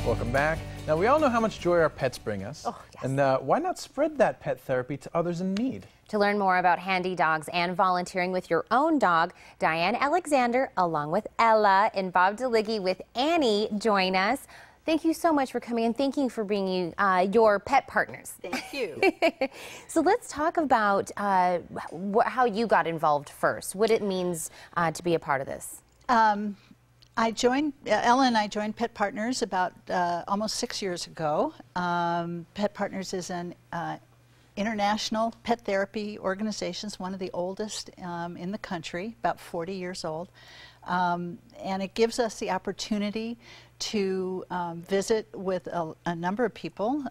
Welcome back. Now, we all know how much joy our pets bring us. Oh, yes. And why not spread that pet therapy to others in need? To learn more about Handi-Dogs and volunteering with your own dog, Diane Alexander, along with Ella and Bob DeLiggy with Annie, join us. Thank you so much for coming and thank you for bringing your pet partners. Thank you. So let's talk about how you got involved first, what it means to be a part of this. Ella and I joined Pet Partners about almost 6 years ago. Pet Partners is an international pet therapy organization. It's one of the oldest in the country, about 40 years old. And it gives us the opportunity to visit with a number of people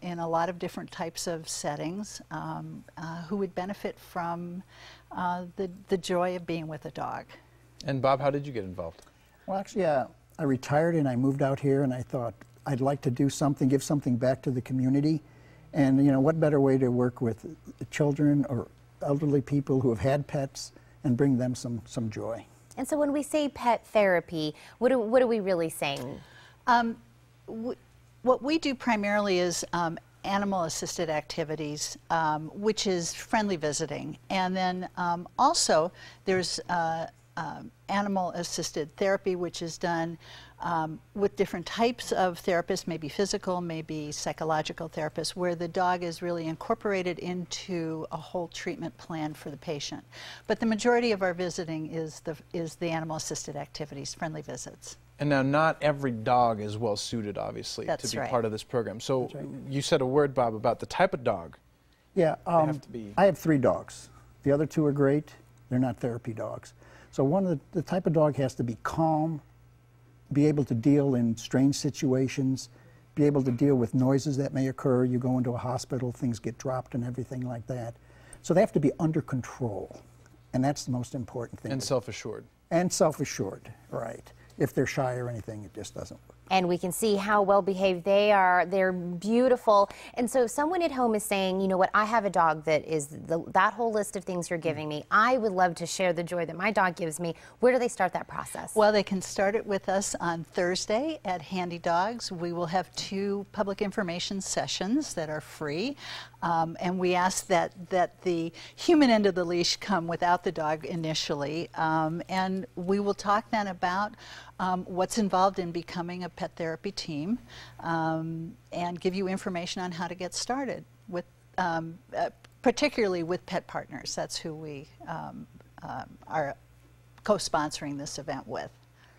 in a lot of different types of settings who would benefit from the joy of being with a dog. And Bob, how did you get involved? Well, actually, I retired and I moved out here, and I thought I'd like to do something, give something back to the community. And, you know, what better way to work with children or elderly people who have had pets and bring them some joy. And so when we say pet therapy, what are we really saying? What we do primarily is animal-assisted activities, which is friendly visiting. And then also there's animal-assisted therapy, which is done with different types of therapists, maybe physical, maybe psychological therapists, where the dog is really incorporated into a whole treatment plan for the patient. But the majority of our visiting is the animal-assisted activities, friendly visits. And now, not every dog is well suited, obviously, to be part of this program. So you said a word, Bob, about the type of dog. Yeah, have to be... I have 3 dogs. The other 2 are great. They're not therapy dogs. So the type of dog has to be calm, be able to deal in strange situations, be able to deal with noises that may occur. You go into a hospital, things get dropped and everything like that. So they have to be under control, and that's the most important thing. And self-assured. And self-assured, right. If they're shy or anything, it just doesn't work. And we can see how well behaved they are. They're beautiful. And so if someone at home is saying, you know what, I have a dog that is that whole list of things you're giving me. I would love to share the joy that my dog gives me. Where do they start that process? Well, they can start it with us on Thursday at Handi-Dogs. We will have 2 public information sessions that are free. And we ask that the human end of the leash come without the dog initially. And we will talk then about what's involved in becoming a pet therapy team, and give you information on how to get started with, particularly with Pet Partners. That's who we are co-sponsoring this event with.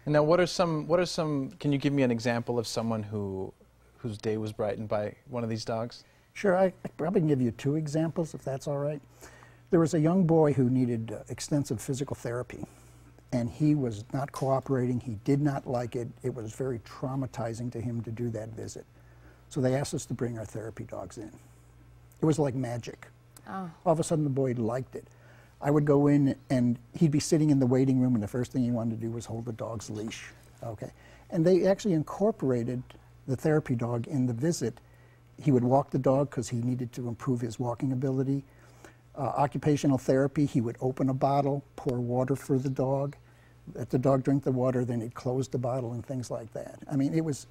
And now, what are some? Can you give me an example of someone whose day was brightened by one of these dogs? Sure, I probably can give you 2 examples, if that's all right. There was a young boy who needed extensive physical therapy, and he was not cooperating. He did not like it. It was very traumatizing to him to do that visit. So they asked us to bring our therapy dogs in. It was like magic. Oh. All of a sudden, the boy liked it. I would go in, and he'd be sitting in the waiting room, and the first thing he wanted to do was hold the dog's leash. Okay, and they actually incorporated the therapy dog in the visit. He would walk the dog because he needed to improve his walking ability. Occupational therapy, he would open a bottle, pour water for the dog, let the dog drink the water, then he'd close the bottle and things like that. I mean, it was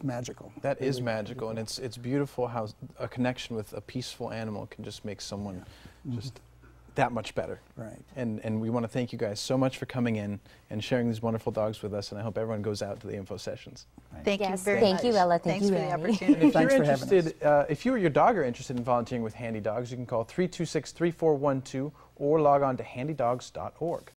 magical. That is magical, and it's beautiful how a connection with a peaceful animal can just make someone just that much better. Right. And we want to thank you guys so much for coming in and sharing these wonderful dogs with us, and I hope everyone goes out to the info sessions. Right. Thank you very much. Thank you, Ella. Thanks for the opportunity. If you're interested, if you or your dog are interested in volunteering with Handi-Dogs, you can call 326-3412 or log on to handidogs.org.